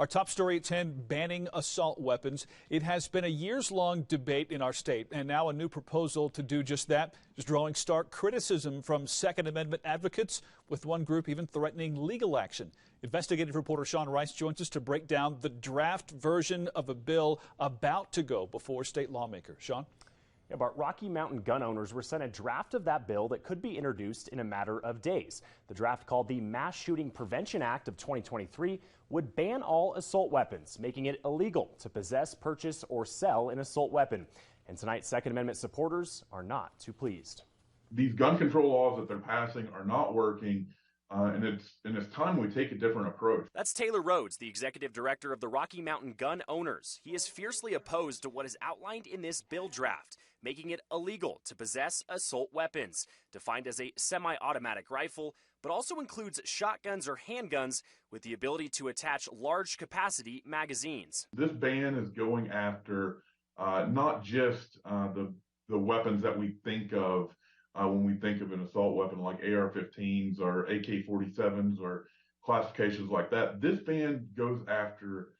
Our top story at 10, banning assault weapons. It has been a years-long debate in our state, and now a new proposal to do just that is drawing stark criticism from Second Amendment advocates, with one group even threatening legal action. Investigative reporter Sean Rice joins us to break down the draft version of a bill about to go before state lawmakers. Sean? Yeah, but Rocky Mountain gun owners were sent a draft of that bill that could be introduced in a matter of days. The draft, called the Mass Shooting Prevention Act of 2023, would ban all assault weapons, making it illegal to possess, purchase, or sell an assault weapon. And tonight, Second Amendment supporters are not too pleased. These gun control laws that they're passing are not working. And it's time we take a different approach. That's Taylor Rhodes, the executive director of the Rocky Mountain Gun Owners. He is fiercely opposed to what is outlined in this bill draft, making it illegal to possess assault weapons, defined as a semi-automatic rifle, but also includes shotguns or handguns with the ability to attach large-capacity magazines. This ban is going after not just the weapons that we think of when we think of an assault weapon, like AR-15s or AK-47s or classifications like that. This ban goes after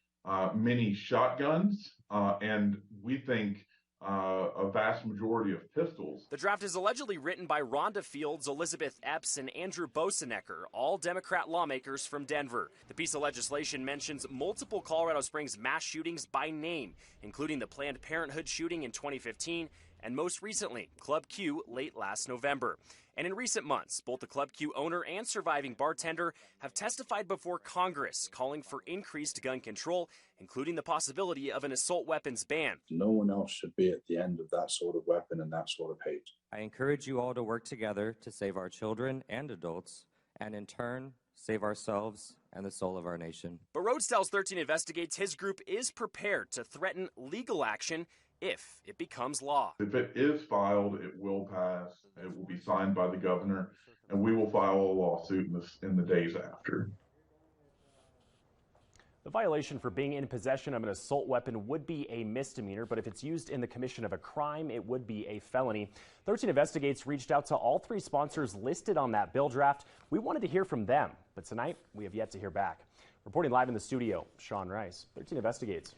many shotguns, and we think a vast majority of pistols. The draft is allegedly written by Rhonda Fields, Elizabeth Epps, and Andrew Bosenecker, all Democrat lawmakers from Denver. The piece of legislation mentions multiple Colorado Springs mass shootings by name, including the Planned Parenthood shooting in 2015, and most recently, Club Q late last November. And in recent months, both the Club Q owner and surviving bartender have testified before Congress, calling for increased gun control, including the possibility of an assault weapons ban. No one else should be at the end of that sort of weapon and that sort of hate. I encourage you all to work together to save our children and adults, and in turn, save ourselves and the soul of our nation. But Rhodes tells 13 Investigates his group is prepared to threaten legal action if it becomes law. If it is filed, it will pass. It will be signed by the governor, and we will file a lawsuit in the days after. The violation for being in possession of an assault weapon would be a misdemeanor, but if it's used in the commission of a crime, it would be a felony. 13 Investigates reached out to all three sponsors listed on that bill draft. We wanted to hear from them, but tonight we have yet to hear back. Reporting live in the studio, Sean Rice, 13 Investigates.